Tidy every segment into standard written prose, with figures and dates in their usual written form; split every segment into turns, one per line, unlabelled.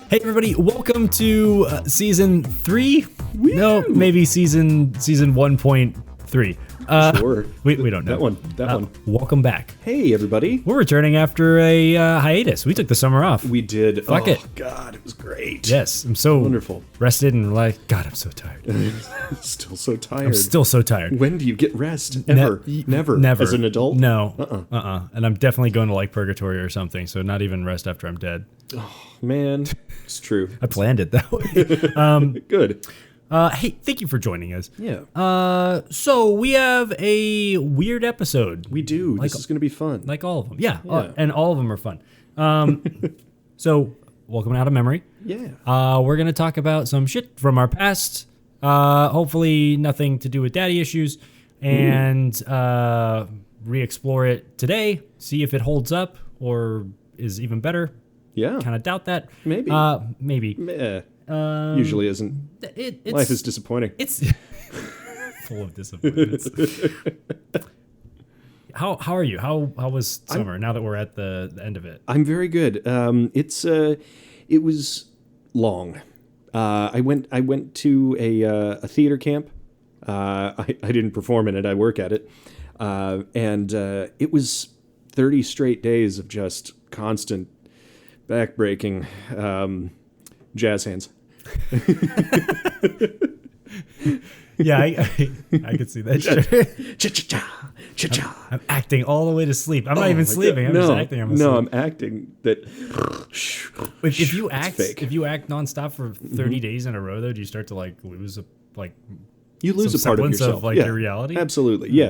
Hey everybody, welcome to season 3?
Woo!
No, maybe season 1.3.
Sure.
We don't know.
That one.
Welcome back.
Hey, everybody.
We're returning after a hiatus. We took the summer off.
We did.
Fuck it.
God, it was great.
Yes, I'm so
Wonderful.
rested and like, God, I'm so tired.
Still so tired.
I'm still so tired.
When do you get rest? Ever. Never.
Never.
As an adult?
No. And I'm definitely going to like purgatory or something, so not even rest after I'm dead.
Man, it's true.
I planned it that way.
Good.
Hey, thank you for joining us.
Yeah.
So we have a weird episode.
We do. This is going to be fun.
Like all of them. Yeah.
Yeah.
And all of them are fun. So welcome out of memory.
Yeah.
We're going to talk about some shit from our past. Hopefully nothing to do with daddy issues. And re-explore it today. See if it holds up or is even better.
Yeah.
Kind of doubt that.
Maybe.
Maybe.
Meh. Usually isn't.
It's,
Life is disappointing.
It's full of disappointments. How are you? How was summer? Now that we're at the end of it,
I'm very good. It was long. I went to a theater camp. I didn't perform in it. I work at it, and it was 30 straight days of just constant back-breaking jazz hands.
Yeah, I could see that. I'm acting all the way to sleep. I'm not even sleeping. I'm just acting.
I'm acting that.
If you act,
fake.
if you act nonstop for 30 days in a row, though, do you start to like lose
You lose a part of
semblance
yourself,
your reality?
Absolutely, yeah.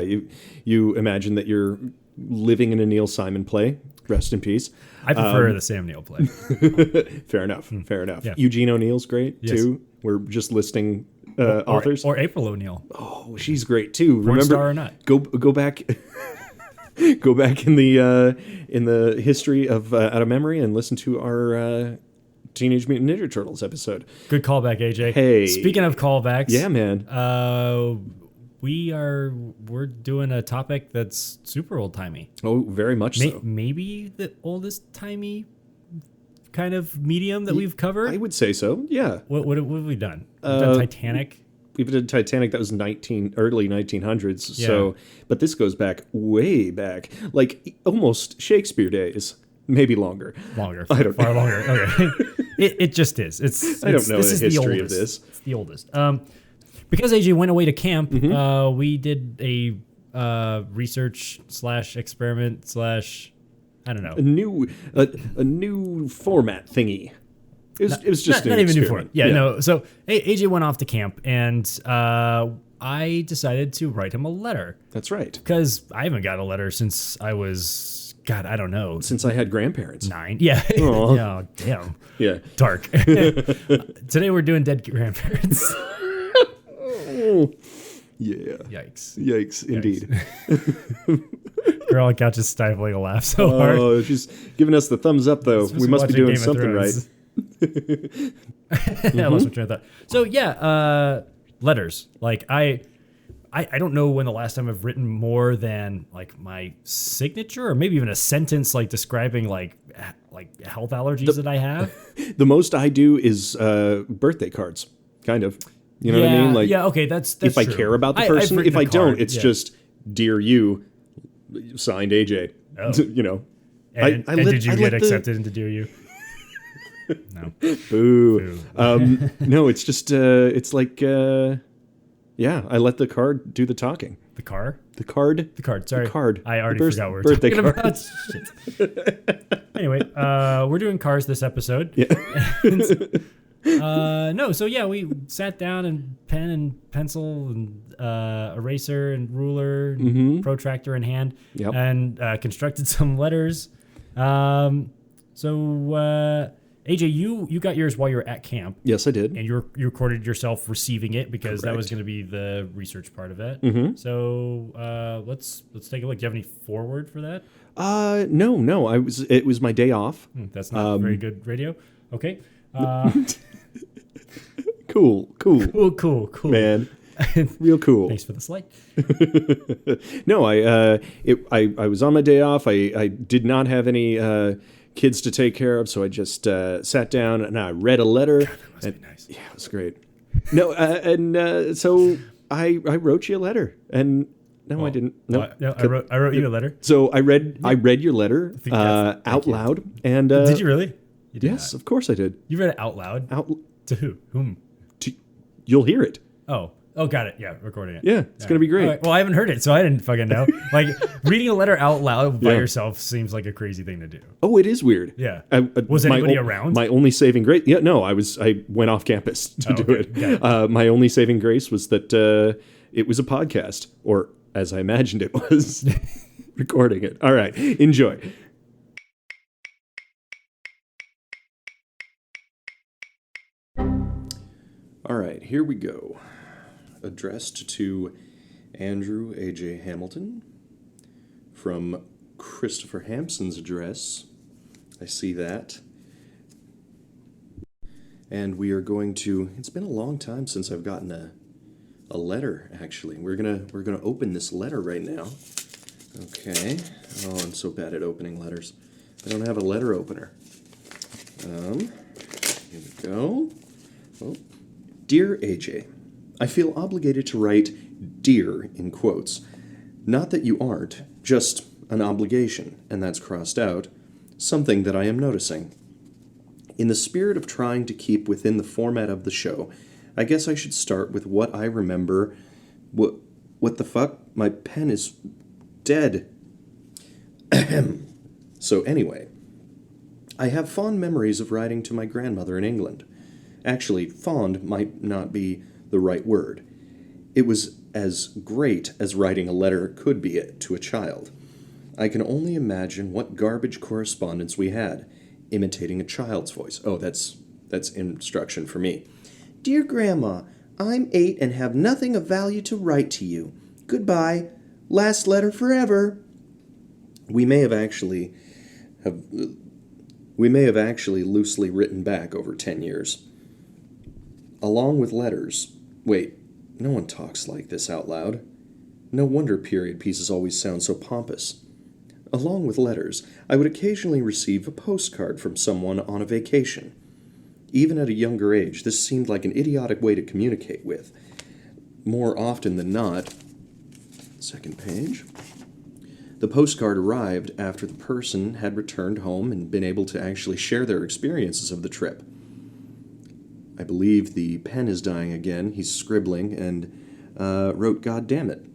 You imagine that you're living in a Neil Simon play. Rest in peace.
I prefer the Sam Neill play.
Fair enough. Fair enough.
Yeah.
Eugene O'Neill's great too. We're just listing authors.
Or April O'Neil.
Oh, she's great too.
Porn star or not?
Go back. Go back in the history of Out of Memory and listen to our Teenage Mutant Ninja Turtles episode.
Good callback, AJ.
Hey.
Speaking of callbacks,
Yeah, man.
we're doing a topic that's super old timey.
Oh, very much so.
Maybe the oldest timey kind of medium that we've covered.
I would say so. Yeah.
What have we done? We've done Titanic.
We did Titanic. That was early 1900s.
Yeah.
So, but this goes back way back, like almost Shakespeare days, maybe longer.
Longer.
I don't
far
know.
longer. Okay. It just is.
I don't know
this
the
is
history
the
of this.
It's the oldest. Because AJ went away to camp,
Mm-hmm.
we did a research / experiment / I don't know.
A new format thingy. It was just
not
an
even new for it.
experiment.
Yeah, no. So AJ went off to camp, and I decided to write him a letter
That's right.
because I haven't got a letter since I was, God, I don't know,
Since I had grandparents.
9. Yeah.
Aw.
Yeah. Damn.
Yeah.
Dark. Today we're doing dead grandparents.
Yeah.
Yikes.
Yikes, indeed.
Girl on couch is stifling a laugh so hard.
Oh, she's giving us the thumbs up, though. We must be
Watching
doing
Game of
something right.
Thrones. I lost my train of thought. So yeah, letters. Like I don't know when the last time I've written more than like my signature or maybe even a sentence like describing like health allergies that I have.
The most I do is birthday cards, kind of. You know what I mean? Like,
yeah, okay, that's
if I
true.
care about the
I've
person.
written
If
a
I don't,
card,
it's
yeah.
just "Dear you," signed AJ.
Oh.
You know.
And,
I
and
let-
did you
I
get
let the-
accepted into Dear You? No.
Boo. No, it's just it's like yeah, I let the card do the talking.
The car?
The card.
The card, sorry.
The card.
I already
The
forgot what we're
birthday
talking
card.
about. Shit. Anyway, we're doing cars this episode.
Yeah.
No, so yeah, we sat down and pen and pencil and eraser and ruler, and protractor in hand,
Yep.
and constructed some letters. So AJ, you got yours while you were at camp,
Yes, I did.
and you recorded yourself receiving it because that was
Correct.
going to be the research part of it. So let's take a look. Do you have any forward for that?
No. It was my day off.
That's not very good radio. Okay.
Cool.
Cool.
Man. Real cool.
Thanks for the slight.
No, I was on my day off. I did not have any kids to take care of, so I just sat down and I read a letter.
That must be nice.
Yeah, it was great. No, so I wrote you a letter, and no, I didn't. No,
I wrote you a letter.
So I read your letter out loud, and
Did you really? You did
yes,
not.
of course I did.
You read it out loud? To who? Whom?
You'll hear it.
Oh, got it. Yeah, recording it.
Yeah, it's gonna be great.
All right. Well, I haven't heard it, so I didn't fucking know. Like, reading a letter out loud by yourself seems like a crazy thing to do.
Oh, it is weird.
Yeah.
Was
anybody around?
My only saving grace. Yeah, no, I went off campus to do it. My only saving grace was that it was a podcast, or as I imagined it was, recording it. All right, enjoy. All right, here we go. Addressed to Andrew A.J. Hamilton from Christopher Hampson's address. I see that. And we are going to, it's been a long time since I've gotten a letter, actually. We're gonna open this letter right now. Okay. Oh, I'm so bad at opening letters. I don't have a letter opener. Here we go. Oh. Dear AJ, I feel obligated to write "dear" in quotes. Not that you aren't, just an obligation, and that's crossed out, something that I am noticing. In the spirit of trying to keep within the format of the show, I guess I should start with what I remember. What the fuck? My pen is dead. So anyway, I have fond memories of writing to my grandmother in England. Actually, fond might not be the right word. It was as great as writing a letter could be to a child. I can only imagine what garbage correspondence we had, imitating a child's voice. Oh, that's instruction for me. Dear Grandma, I'm 8 and have nothing of value to write to you. Goodbye. Last letter forever. We may have actually loosely written back over 10 years. Along with letters. Wait, no one talks like this out loud. No wonder period pieces always sound so pompous. Along with letters, I would occasionally receive a postcard from someone on a vacation. Even at a younger age, this seemed like an idiotic way to communicate with. More often than not, second page, the postcard arrived after the person had returned home and been able to actually share their experiences of the trip. I believe the pen is dying again. He's scribbling and wrote, "God damn it."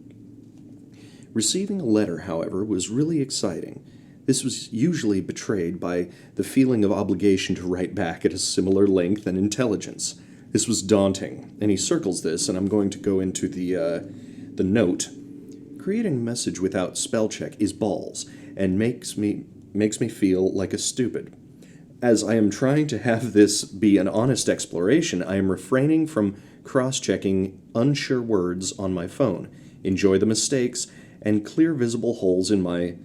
Receiving a letter, however, was really exciting. This was usually betrayed by the feeling of obligation to write back at a similar length and intelligence. This was daunting, and he circles this, and I'm going to go into the note. Creating a message without spell check is balls, and makes me feel like a stupid. As I am trying to have this be an honest exploration, I am refraining from cross-checking unsure words on my phone. Enjoy the mistakes and clear visible holes in my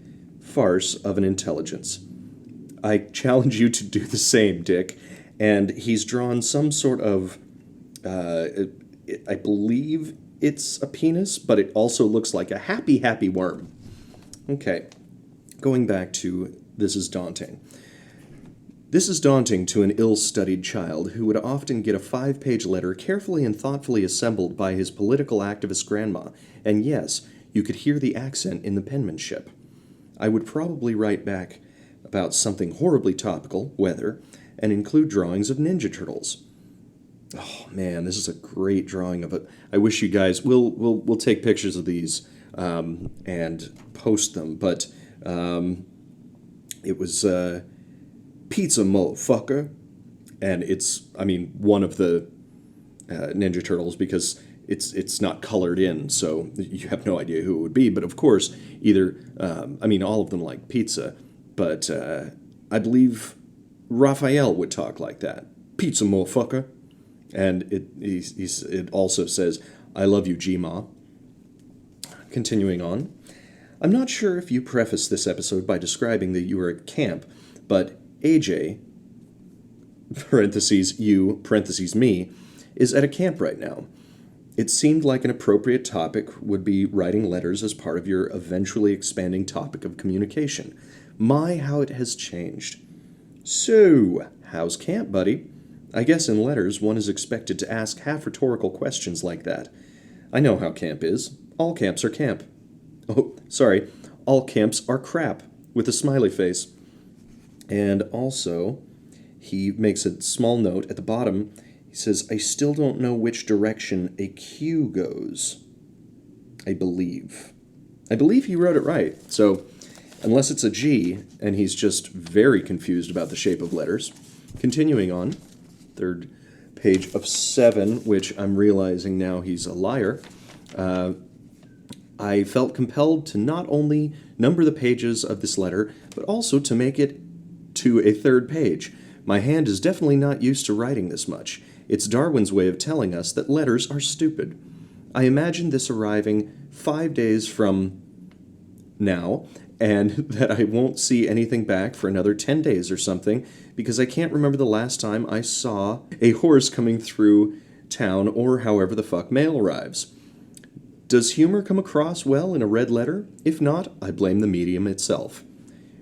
farce of an intelligence. I challenge you to do the same, Dick. And he's drawn some sort of, I believe it's a penis, but it also looks like a happy worm. Okay, going back to this is daunting. This is daunting to an ill-studied child who would often get a 5-page letter carefully and thoughtfully assembled by his political activist grandma, and yes, you could hear the accent in the penmanship. I would probably write back about something horribly topical, weather, and include drawings of Ninja Turtles. Oh man, this is a great drawing of it. I wish you guys we'll take pictures of these and post them, but it was pizza motherfucker, and it's one of the Ninja Turtles because it's not colored in, so you have no idea who it would be. But of course, either all of them like pizza, but I believe Raphael would talk like that, pizza motherfucker, and it also says, "I love you, G-Ma." Continuing on, I'm not sure if you prefaced this episode by describing that you were at camp, but AJ, parentheses you, parentheses me, is at a camp right now. It seemed like an appropriate topic would be writing letters as part of your eventually expanding topic of communication. My, how it has changed. So, how's camp, buddy? I guess in letters one is expected to ask half-rhetorical questions like that. I know how camp is. All camps are camp. Oh, sorry. All camps are crap, with a smiley face. And also, he makes a small note at the bottom. He says, I still don't know which direction a Q goes. I believe he wrote it right. So, unless it's a G, and he's just very confused about the shape of letters. Continuing on, third page of 7, which I'm realizing now he's a liar. I felt compelled to not only number the pages of this letter, but also to make it to a third page. My hand is definitely not used to writing this much. It's Darwin's way of telling us that letters are stupid. I imagine this arriving 5 days from now, and that I won't see anything back for another 10 days or something, because I can't remember the last time I saw a horse coming through town or however the fuck mail arrives. Does humor come across well in a red letter? If not, I blame the medium itself.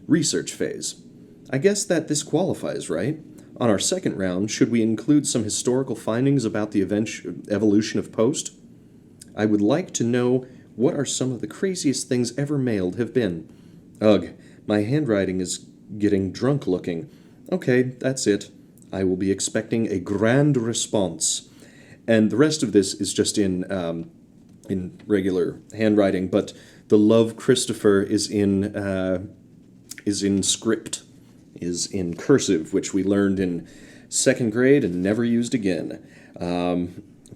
Research phase. I guess that this qualifies, right? On our second round, should we include some historical findings about the evolution of post? I would like to know what are some of the craziest things ever mailed have been. Ugh, my handwriting is getting drunk looking. Okay, that's it. I will be expecting a grand response. And the rest of this is just in regular handwriting, but the love Christopher is in script, is in cursive, which we learned in 2nd grade and never used again.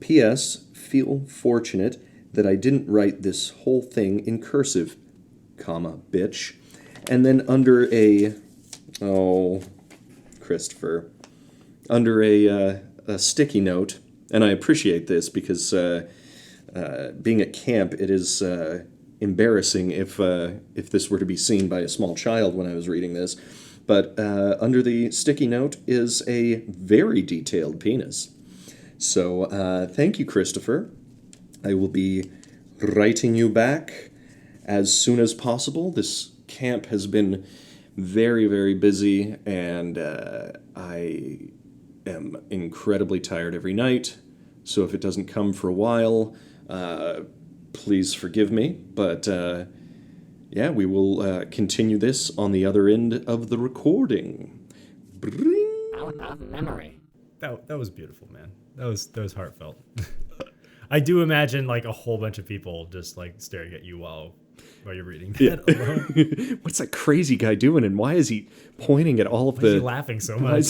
P.S. Feel fortunate that I didn't write this whole thing in cursive, comma, bitch. And then under Christopher, under a sticky note, and I appreciate this because being at camp, it is embarrassing if this were to be seen by a small child when I was reading this. But under the sticky note is a very detailed penis. So thank you, Christopher. I will be writing you back as soon as possible. This camp has been very, very busy, and I am incredibly tired every night. So if it doesn't come for a while, please forgive me. But yeah, we will continue this on the other end of the recording. Bring.
Out of memory.
That was beautiful, man. That was heartfelt. I do imagine like a whole bunch of people just like staring at you while you're reading that alone.
What's that crazy guy doing, and why is he pointing at all of
Why is
the...
he laughing so much?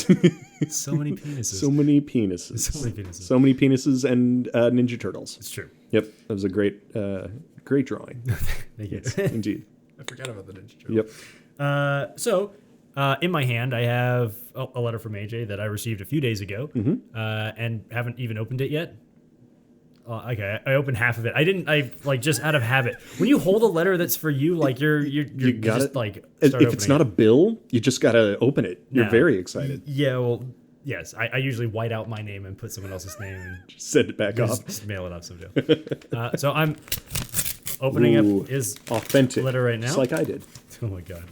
So many penises.
So many penises.
So many penises.
So many penises and Ninja Turtles.
It's true.
Yep, that was a great drawing.
Thank you.
Indeed.
I forgot about the Ninja Turtle.
Yep.
So in my hand, I have a letter from AJ that I received a few days ago, and haven't even opened it yet. Okay, I opened half of it. I just out of habit. When you hold a letter that's for you, like you're
got
just
it.
like
If
start
it's not a bill, you just gotta open it. You're
No.
very excited.
Yeah, well, yes. I usually white out my name and put someone else's name and
Just send it back off.
just mail it off someday. So I'm opening
Ooh,
up his
authentic
letter right now.
Just like I did.
Oh my god.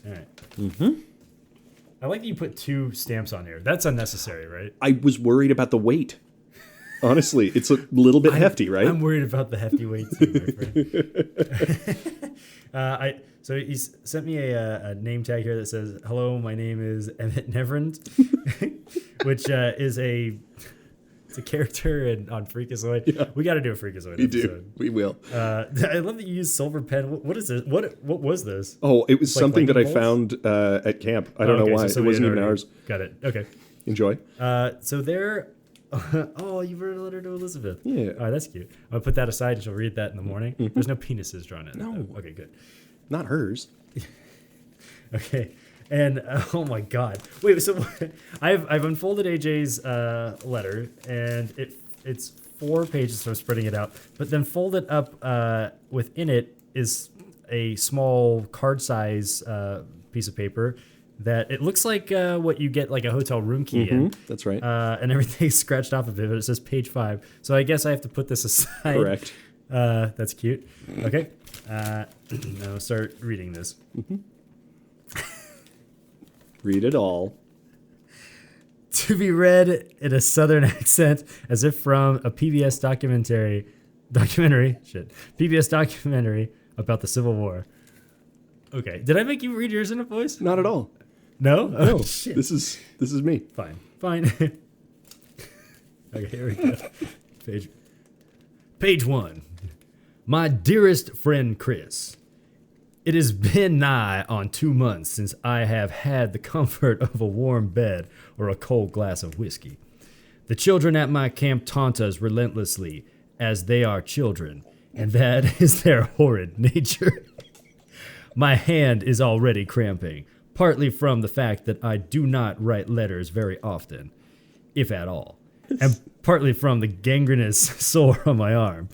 All right. I like that you put 2 stamps on here. That's unnecessary, right?
I was worried about the weight. Honestly, it's a little bit hefty, right?
I'm worried about the hefty weight too, my friend. So he's sent me a name tag here that says, "Hello, my name is Emmett Neverend," which is it's a character on Freakazoid.
Yeah.
We got to do a Freakazoid
We do.
episode.
We will.
I love that you use silver pen. What is this? What was this?
Oh, it was
Like
something that I
lightning
found at camp. I don't know why.
So
it wasn't even
already-
ours.
Got it. Okay.
Enjoy.
So there. Oh, you wrote a letter to Elizabeth.
Yeah.
All right, that's cute. I'm gonna put that aside and she'll read that in the morning. There's no penises drawn in it.
No.
though. Okay, good.
Not hers.
Okay. And oh my god. Wait, so I've unfolded AJ's letter and it's 4 pages, so I'm spreading it out. But then folded up within it is a small card size piece of paper that it looks like what you get like a hotel room key in.
That's right.
And everything's scratched off of it, but it says page 5. So I guess I have to put this aside.
Correct.
That's cute. Okay. Now start reading this.
Read it all.
To be read in a southern accent as if from a PBS PBS documentary about the Civil War. Okay. Did I make you read yours in a voice?
Not at all.
No?
No.
Oh, shit.
This is me.
Fine. Okay, here we go. Page 1. My dearest friend Chris, it has been nigh on 2 months since I have had the comfort of a warm bed or a cold glass of whiskey. The children at my camp taunt us relentlessly, as they are children, and that is their horrid nature. My hand is already cramping, partly from the fact that I do not write letters very often, if at all, and partly from the gangrenous sore on my arm.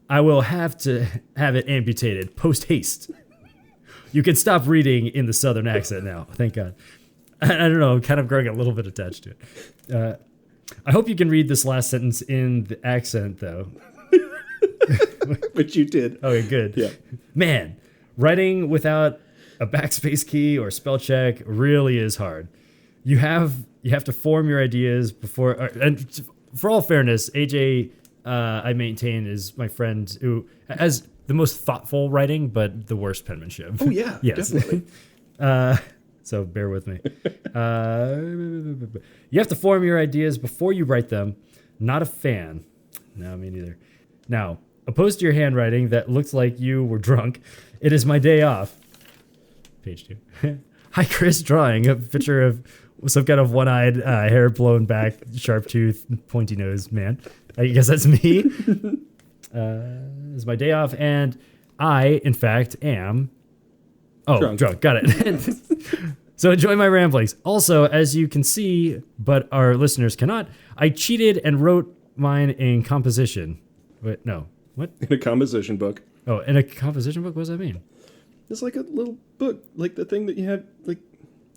I will have to have it amputated post haste. You can stop reading in the southern accent now, thank God. I don't know, I'm kind of growing a little bit attached to it. I hope you can read this last sentence in the accent, though.
But you did.
Okay, good.
Yeah.
Man, writing without a backspace key or spell check really is hard. You have to form your ideas before. And for all fairness, AJ, I maintain, is my friend who has the most thoughtful writing, but the worst penmanship.
Oh yeah,
yes.
definitely.
So bear with me. You have to form your ideas before you write them. Not a fan. No, me neither. Now, opposed to your handwriting that looks like you were drunk, it is my day off. Page 2. Hi, Chris, drawing a picture of some kind of one-eyed, hair blown back, sharp tooth, pointy nose man. I guess that's me. It's my day off, and I, in fact, am... Oh, drunk. Got it. So enjoy my ramblings. Also, as you can see, but our listeners cannot, I cheated and wrote mine in composition. Wait, no. What?
In a composition book.
Oh, in a composition book? What does that mean?
It's like a little book, like the thing that you have, like,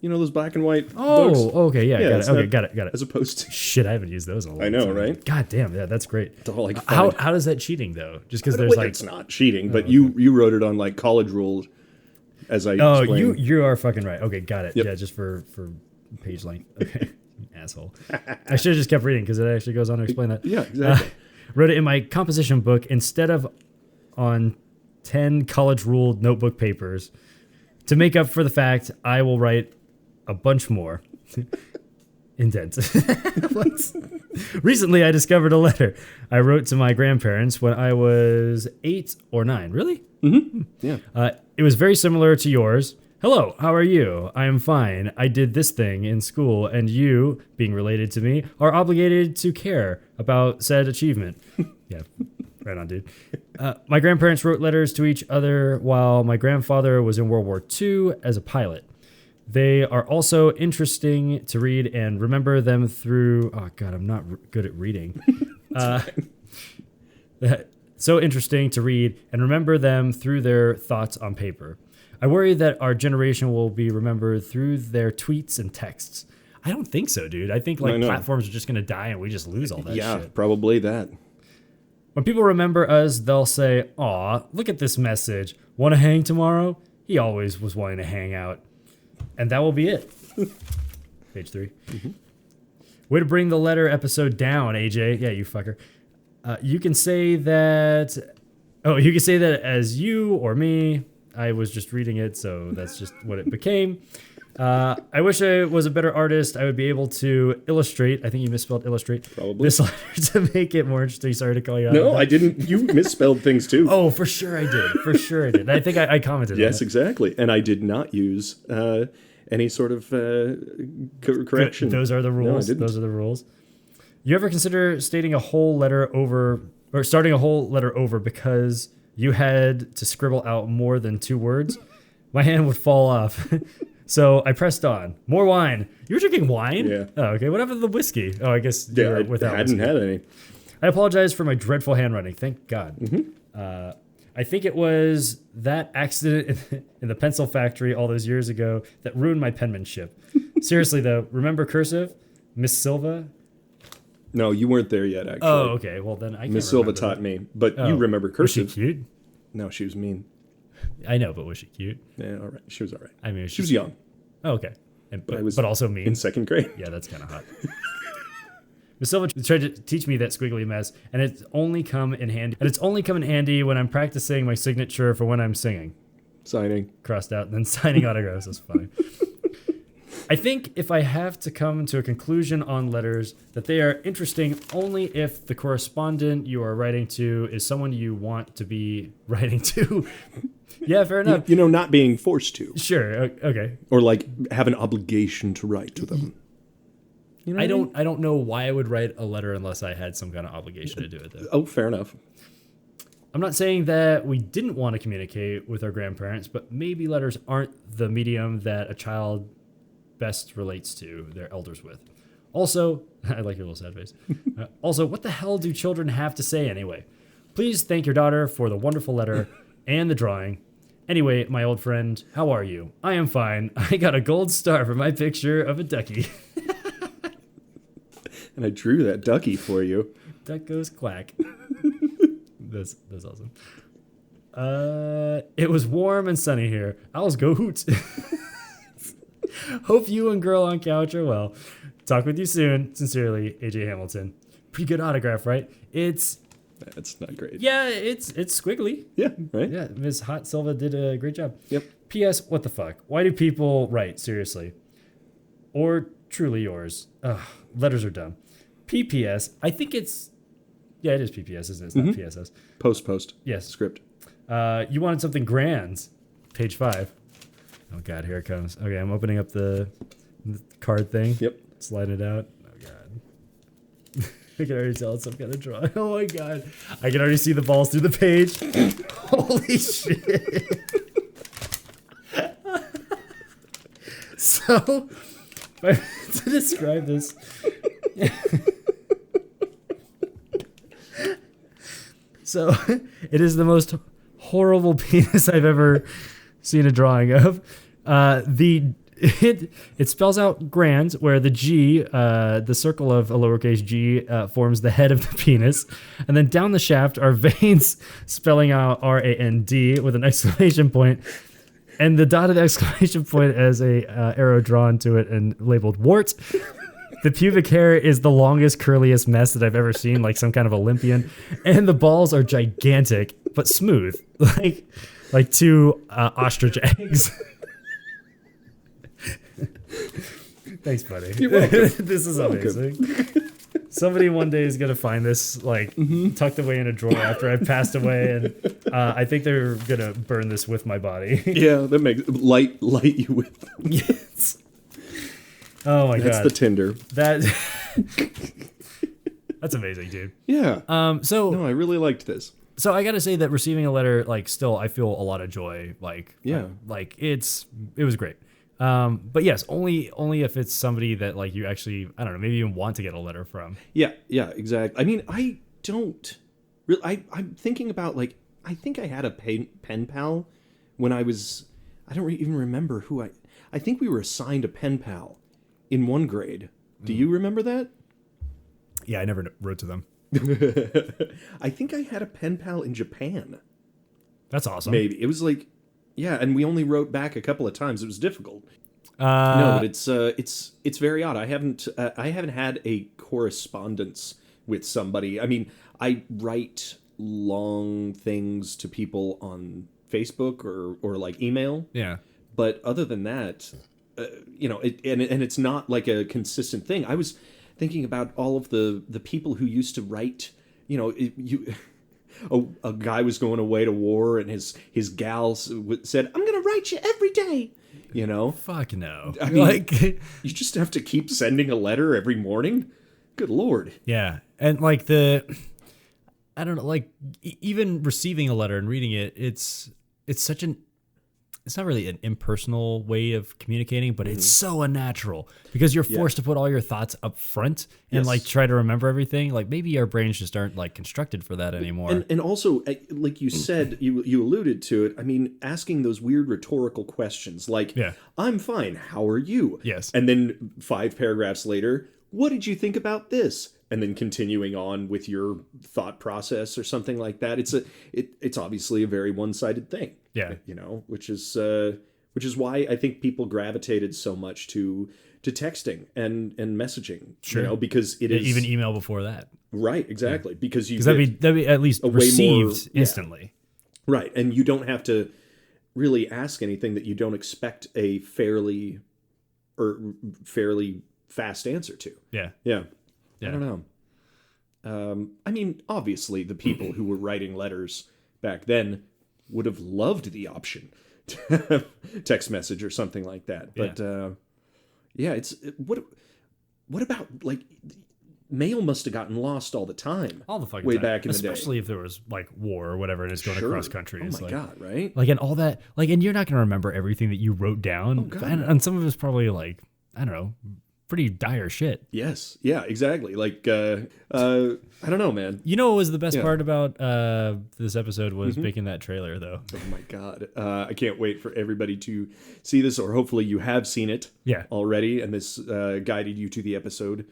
you know, those black and white
Oh,
books.
okay, yeah, got it. Okay, got it.
As opposed to...
Shit, I haven't used those in a long
I know,
time.
right?
God damn, yeah, that's great.
It's all like
How
fun.
does that cheating, though? Just because
Well,
there's like...
it's not cheating, but you wrote it on like college rules, as I explained.
you are fucking right. Okay, got it.
Yep.
Yeah, just for page length. Okay, asshole. I should have just kept reading because it actually goes on to explain that.
Yeah, exactly.
Wrote it in my composition book instead of on 10 college-ruled notebook papers. To make up for the fact, I will write a bunch more. Indent. Recently, I discovered a letter I wrote to my grandparents when I was 8 or 9. Really?
Mm-hmm. Yeah.
It was very similar to yours. Hello, how are you? I am fine. I did this thing in school, and you, being related to me, are obligated to care about said achievement. Yeah, right on, dude. My grandparents wrote letters to each other while my grandfather was in World War II as a pilot. They are also interesting to read and remember them through... Oh, God, I'm not good at reading. So interesting to read and remember them through their thoughts on paper. I worry that our generation will be remembered through their tweets and texts. I don't think so, dude. I think like platforms are just going to die and we just lose all that shit.
Yeah, probably that.
When people remember us, they'll say, "Aw, look at this message. Want to hang tomorrow? He always was wanting to hang out." And that will be it. Page 3. Mm-hmm. Way to bring the letter episode down, AJ. Yeah, you fucker. You can say that... Oh, you can say that as you or me. I was just reading it, so that's just what it became. I wish I was a better artist. I would be able to illustrate. I think you misspelled illustrate.
Probably.
This letter to make it more interesting. Sorry to call you out.
No, I didn't. You misspelled things too.
Oh, for sure I did. For sure I did. I think I commented
Yes,
on that.
exactly. And I did not use any sort of correction.
Those are the rules.
No, I didn't.
Those are the rules. You ever consider stating a whole letter over, or starting a whole letter over because you had to scribble out more than 2 words? My hand would fall off. So I pressed on. More wine. You were drinking wine?
Yeah.
Oh, okay. What happened to the whiskey? Oh, I guess you were without
hadn't
whiskey.
had any.
I apologize for my dreadful handwriting. Thank God.
Mm-hmm.
I think it was that accident in the pencil factory all those years ago that ruined my penmanship. Seriously, though, remember cursive? Miss Silva?
No, you weren't there yet, actually.
Oh, okay. Well, then I can't
Miss Silva
remember
taught
that.
me, but
Oh.
you remember
Was she
cursive.
cute?
No, she was mean.
I know, but was she cute?
Yeah, all right. She was all right.
I mean,
She was young.
Oh, okay. and
I was
but also mean.
in second grade.
Yeah, that's kind of hot. Miss Silva tried to teach me that squiggly mess, and it's only come in handy. And it's only come in handy when I'm practicing my signature for when I'm singing.
Signing.
Crossed out, and then signing autographs is fine. I think if I have to come to a conclusion on letters, that they are interesting only if the correspondent you are writing to is someone you want to be writing to. Yeah, fair enough.
You know, not being forced to.
Sure. Okay.
Or like have an obligation to write to them. You know what
I don't know why I would write a letter unless I had some kind of obligation to do it, though.
Oh, fair enough.
I'm not saying that we didn't want to communicate with our grandparents, but maybe letters aren't the medium that a child best relates to their elders with. Also, I like your little sad face. Also, what the hell do children have to say anyway? Please thank your daughter for the wonderful letter and the drawing. Anyway, my old friend, how are you? I am fine. I got a gold star for my picture of a ducky.
And I drew that ducky for you.
Duck goes quack. That's awesome. It was warm and sunny here. Owls go hoot. Hope you and girl on couch are well. Talk with you soon. Sincerely, AJ Hamilton. Pretty good autograph, right?
That's not great.
Yeah, it's squiggly.
Yeah, right?
Yeah, Ms. Hot Silva did a great job.
Yep.
P.S. What the fuck? Why do people write? Seriously. Or truly yours. Ugh, letters are dumb. P.P.S. I think it's... Yeah, it is P.P.S., isn't it? It's not P.S.S.
Post.
Yes.
Script.
You wanted something grand. Page 5. Oh, God, here it comes. Okay, I'm opening up the card thing.
Yep.
Slide it out. Oh, God. I can already tell it's some kind of drawing. Oh, my God. I can already see the balls through the page. Holy shit. So, to describe this... So, it is the most horrible penis I've ever seen a drawing of. It spells out grand, where the G, the circle of a lowercase g, forms the head of the penis. And then down the shaft are veins spelling out R-A-N-D with an exclamation point. And the dotted exclamation point as a arrow drawn to it and labeled wart. The pubic hair is the longest, curliest mess that I've ever seen, like some kind of Olympian. And the balls are gigantic, but smooth, like two ostrich eggs. Thanks, buddy.
You're welcome.
This is amazing. Somebody one day is gonna find this tucked away in a drawer after I've passed away, and I think they're gonna burn this with my body.
Yeah, that makes light you with.
Yes. Oh my God.
That's the Tinder.
That's amazing, dude.
Yeah.
So
No, I really liked this.
So I gotta say that receiving a letter, still I feel a lot of joy.
Yeah.
It was great. But yes, only if it's somebody that you actually, I don't know, maybe even want to get a letter from.
Yeah, exactly. I mean, I don't really. I'm thinking about I think I had a pen pal when I was. I don't even remember who I think we were assigned a pen pal in 1 grade. Do you remember that?
Yeah, I never wrote to them.
I think I had a pen pal in Japan.
That's awesome.
Maybe it was yeah, and we only wrote back a couple of times. It was difficult. No, but it's very odd. I haven't had a correspondence with somebody. I mean, I write long things to people on Facebook or email.
Yeah.
But other than that, and it's not a consistent thing. I was thinking about all of the people who used to write. A guy was going away to war, and his gal said, "I'm going to write you every day."
Fuck no.
I mean, you just have to keep sending a letter every morning. Good Lord.
Yeah, and I don't know, even receiving a letter and reading it, it's not really an impersonal way of communicating, but it's so unnatural because you're forced to put all your thoughts up front and try to remember everything. Maybe our brains just aren't constructed for that anymore.
And also, like you said, you alluded to it. I mean, asking those weird rhetorical questions I'm fine. How are you?
Yes.
And then 5 paragraphs later, what did you think about this? And then continuing on with your thought process or something like that. It's obviously a very one-sided thing.
Yeah.
Which is which is why I think people gravitated so much to texting and messaging.
Sure.
You know, because it is
Even email before that.
right, exactly. Because you
Because that'd be at least
way more-
received
yeah.
instantly.
right, and you don't have to really ask anything that you don't expect a fairly fast answer to.
Yeah.
Yeah.
Yeah.
I don't know. I mean, obviously, the people who were writing letters back then would have loved the option to have text message or something like that. But it's what about like mail must have gotten lost all the time.
All the fucking
way
time.
back in the day.
Especially if there was like war or whatever it is going
Sure.
across countries.
Oh my
like,
god, right?
Like, and all that, like, and you're not going to remember everything that you wrote down.
God,
and some of it's probably like, I don't know, pretty dire shit.
Yes. Yeah, exactly. Like I don't know, man.
You know what was the best
Yeah.
part about this episode was making that trailer, though.
Oh my god. I can't wait for everybody to see this, or hopefully you have seen it
Yeah.
already and this guided you to the episode.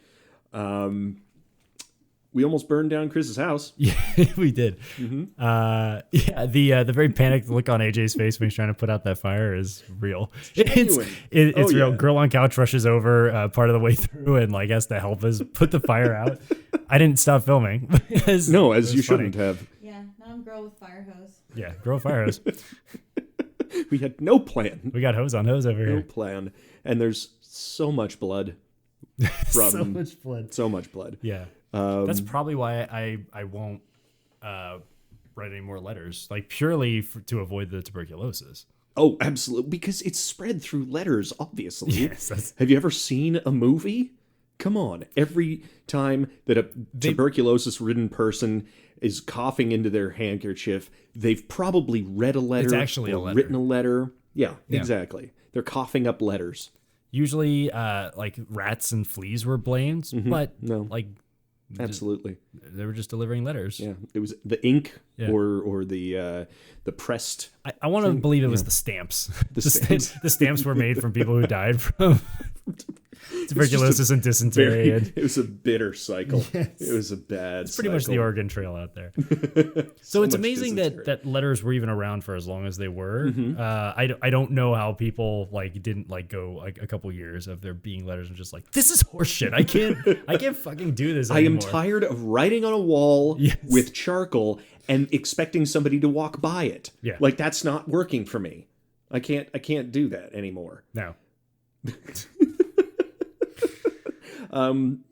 We almost burned down Chris's house.
Yeah, we did. Yeah, the very panicked look on AJ's face when he's trying to put out that fire is real. It's
genuine.
it's
Oh,
real.
yeah.
Girl on couch rushes over part of the way through and like has to help us put the fire out. I didn't stop filming. because
No,
it
as
was
you
funny.
shouldn't have.
Yeah, now I'm girl with fire hose.
Yeah, girl fire hose.
We had no plan.
We got hose on hose over
No
here.
plan. And there's so much blood from
So much blood.
so much blood.
Yeah. That's probably why I won't write any more letters, like purely to avoid the tuberculosis.
Oh, absolutely. Because it's spread through letters, obviously.
Yes, that's-
Have you ever seen a movie? Come on. Every time that a tuberculosis-ridden person is coughing into their handkerchief, they've probably read a letter.
It's actually
or
a letter.
written a letter. Yeah,
Yeah.
exactly. They're coughing up letters.
Usually, like rats and fleas were blamed, but
No.
like
Absolutely.
they were just delivering letters.
Yeah. It was the ink
Yeah.
or the pressed.
I want to believe it was the stamps. The
stamps.
the stamps were made from people who died from tuberculosis and dysentery. And
It was a bitter cycle. It was a bad
pretty much the Oregon Trail out there. So it's
much
amazing
dysentery.
that letters were even around for as long as they were. I don't know how people like didn't like go like a couple years of there being letters and just like, this is horseshit. I can't fucking do this
I am
anymore.
tired of writing on a wall
Yes.
with charcoal and expecting somebody to walk by it.
Yeah.
Like that's not working for me. I can't do that anymore.
No.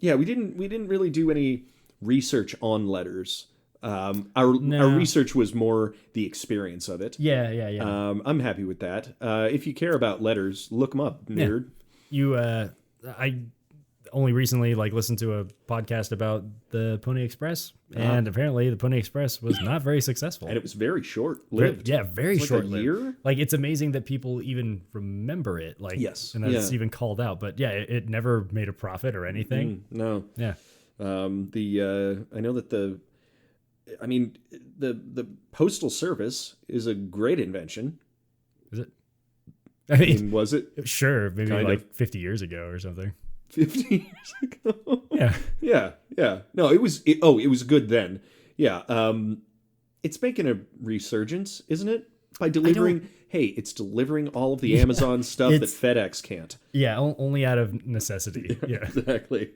Yeah, we didn't really do any research on letters. Our
No.
research was more the experience of it.
Yeah.
I'm happy with that. If you care about letters, look them up, nerd.
You I only recently like listened to a podcast about the Pony Express, and apparently the Pony Express was not very successful.
And it was very short-lived.
Very
It's like
short
a
lived.
year?
Like it's amazing that people even remember it. Like
Yes.
and that it's
Yeah.
even called out. But yeah, it never made a profit or anything.
No.
Yeah.
I know that the postal service is a great invention.
Is it? I
I
mean,
mean, was it
sure, maybe
kind
like
of.
50 years ago or something.
50 years ago?
Yeah.
Yeah. No, it was good then. Yeah. It's making a resurgence, isn't it? By delivering, it's delivering all of the Amazon stuff that
it's-
FedEx can't.
Yeah, only out of necessity. Yeah.
Exactly.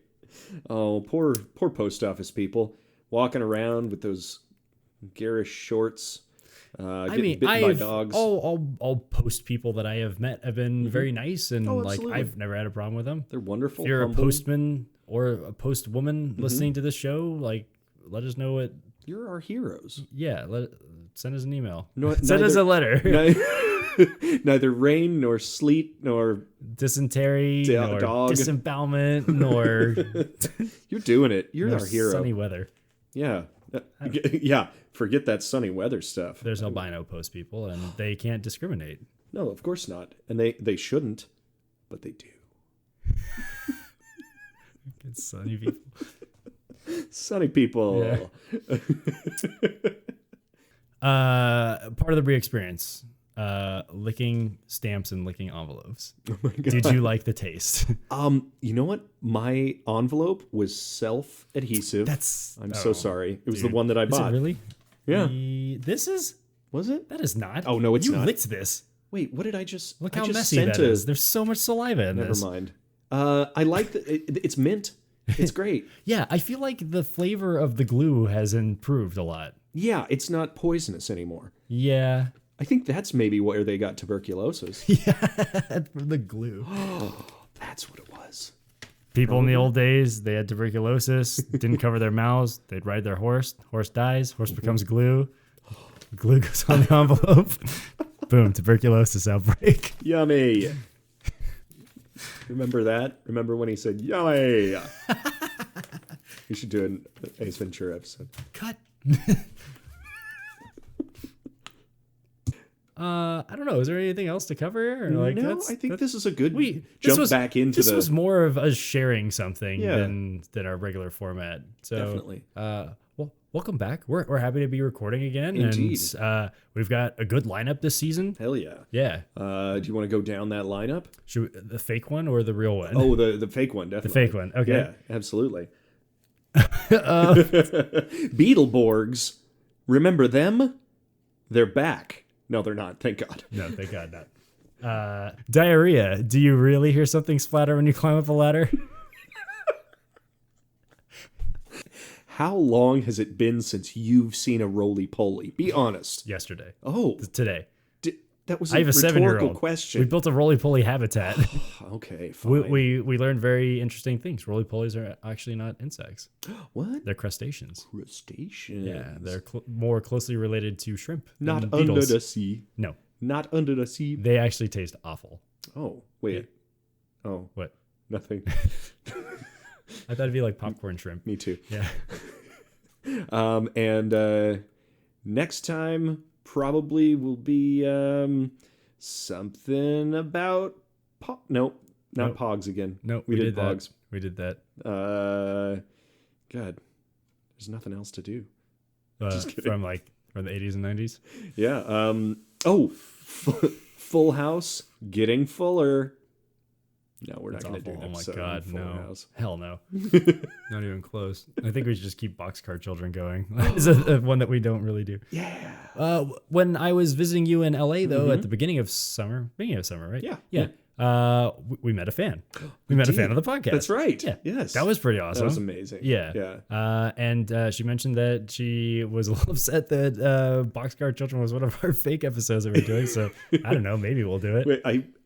Oh, poor post office people walking around with those garish shorts.
I
Getting
mean,
bitten by dogs.
all post people that I have met have been very nice, and like
absolutely.
I've never had a problem with them.
They're wonderful.
If you're
humble.
a postman or a post woman listening to this show, like let us know what.
You're our heroes.
Yeah, send us an email.
No,
Send us a letter.
Neither rain nor sleet nor
Dysentery, nor
dog.
disembowelment, nor
you're doing it. You're
nor
our hero.
sunny weather.
Yeah. Yeah. Forget that sunny weather stuff.
There's albino post people, and they can't discriminate.
No, of course not. And they shouldn't, but they do.
It's sunny people.
Sunny people.
Yeah. Part of the Brie experience, licking stamps and licking envelopes.
Oh my God.
Did you like the taste?
You know what? My envelope was self-adhesive. I'm so sorry. It was the one that I
Is
bought.
it really?
Yeah.
This is
Was it?
that is not.
Oh, no, it's
you
not.
licked this.
Wait, what did I just?
Look
I
how
just
messy
sent
that is. There's so much saliva in
Never
this.
mind. I like that. It's mint. It's great.
Yeah, I feel like the flavor of the glue has improved a lot.
Yeah, it's not poisonous anymore.
Yeah.
I think that's maybe where they got tuberculosis.
From the glue.
That's what it was.
People in the old days, they had tuberculosis, didn't cover their mouths. They'd ride their horse. Horse dies. Horse becomes glue. Glue goes on the envelope. Boom, tuberculosis outbreak.
Yummy. Remember that? Remember when he said yummy? We should do an Ace Ventura episode.
Cut. I don't know. Is there anything else to cover here? Or like,
No, I think this is a good jump back into
this was more of us sharing something
Yeah.
than our regular format. So
Definitely.
Well, welcome back. We're happy to be recording again.
Indeed.
And we've got a good lineup this season.
Hell yeah.
Yeah.
Do you want to go down that lineup?
The fake one or the real one?
Oh, the fake one, definitely.
the fake one. Okay.
Yeah, absolutely. Beetleborgs. Remember them? They're back. No, they're not. Thank God.
No, thank God not. Diarrhea. Do you really hear something splatter when you climb up a ladder?
How long has it been since you've seen a roly-poly? Be honest.
Yesterday.
Oh,
Today.
that was
I have a
rhetorical
7-year-old.
question.
We built a roly-poly habitat.
Okay, fine.
we learned very interesting things. Roly-polies are actually not insects.
What?
They're crustaceans.
Crustaceans.
Yeah, they're more closely related to shrimp than
Not under
beetles.
the sea.
No,
Not under the sea.
they actually taste awful.
Oh, wait. Oh,
What?
nothing.
I thought it'd be like popcorn shrimp.
Me too.
Yeah.
And next time probably will be something about Nope, not
Nope.
Pogs again.
No,
we did
that.
Pogs.
We did that.
God, there's nothing else to do. Just kidding.
From the 80s and 90s.
Yeah. Full House getting fuller. No, we're
That's
not going to do
awful.
an
Oh my
episode
God,
on Full
no.
House.
Hell no. Not even close. I think we should just keep Boxcar Children going. It's a one that we don't really do.
Yeah.
When I was visiting you in LA, though, at the beginning of summer, right?
Yeah.
Yeah. We met a fan. We met a fan of the podcast.
That's right.
Yeah.
Yes.
That was pretty awesome.
That was amazing.
Yeah.
Yeah.
And she mentioned that she was a little upset that Boxcar Children was one of our fake episodes that we're doing. So I don't know. Maybe we'll do it.
Wait,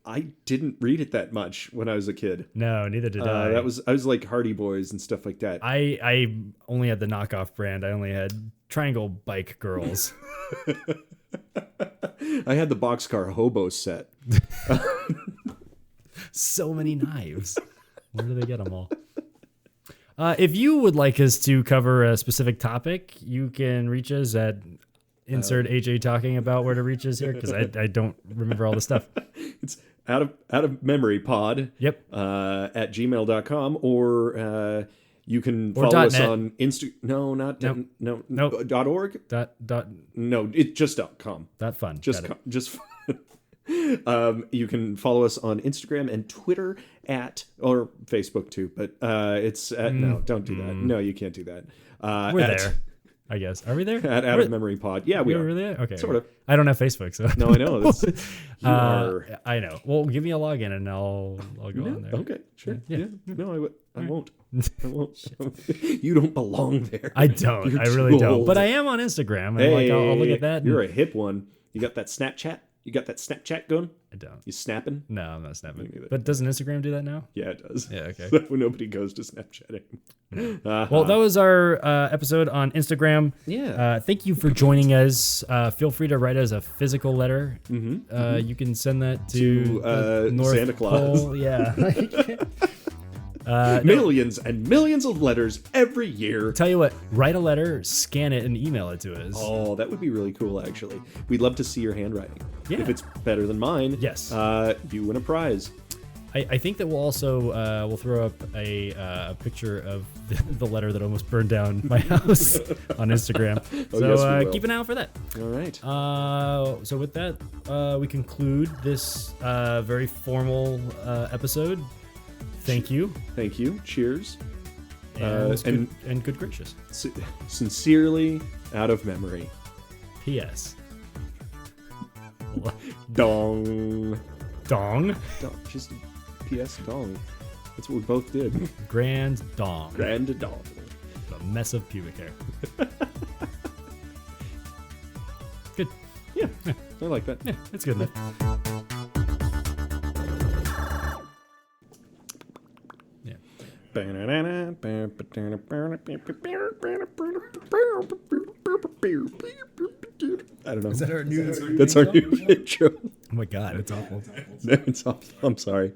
I didn't read it that much when I was a kid.
No, neither did I.
I was like Hardy Boys and stuff like that.
I only had the knockoff brand. I only had Triangle Bike Girls.
I had the Boxcar Hobo set.
So many knives. Where do they get them all? If you would like us to cover a specific topic, you can reach us at insert AJ talking about where to reach us here, because I don't remember all the stuff.
It's out of memory pod.
Yep.
At gmail.com, or you can
Or
follow us
.net.
on Insta. No, not
Nope.
no.
Nope.
.org.
Dot
No, it's just .com.
fun.
Just
Got it.
just. You can follow us on Instagram and Twitter or Facebook too, but it's no, don't do that. No, you can't do that.
We're there, I guess. Are we there?
At Out of Memory Pod. Yeah, we
We're
are.
really there? Okay.
Sort of.
I don't have Facebook, so.
No, I know. You are.
I know. Well, give me a login and I'll go on there.
Okay, sure.
Yeah.
Yeah. No, I won't. I won't. You don't belong there.
I don't.
You're
I really
too
don't.
old.
But I am on Instagram, and I'll look at that.
You're
And
a hip one. You got that Snapchat? You got that Snapchat going?
I don't.
You snapping?
No, I'm not snapping.
Me neither.
But doesn't Instagram do that now?
Yeah, it does.
Yeah, okay.
So nobody goes to Snapchat anymore.
Well, that was our episode on Instagram.
Yeah.
Thank you for joining us. Feel free to write us a physical letter. You can send that to the North
Santa Claus.
Pole. Yeah.
Millions and millions of letters every year.
Tell you what, write a letter, scan it, and email it to us.
Oh, that would be really cool, actually. We'd love to see your handwriting.
Yeah.
If it's better than mine,
Yes.
you win a prize.
I think that we'll also we'll throw up a picture of the letter that almost burned down my house on Instagram.
Oh,
So
yes, we will.
keep an eye out for that.
All right.
So with that, we conclude this very formal episode. Thank you,
Thank you. Cheers.
and good gracious.
Sincerely, out of memory.
P.S.
Dong.
Dong.
Just P.S. Dong. That's what we both did.
Grand dong.
Grand dong.
A mess of pubic hair. Good.
Yeah, I like that.
Yeah, it's good enough. Yeah.
I don't know.
Is that our new?
That's our new intro.
Oh my god, it's awful.
No, it's awful. I'm sorry.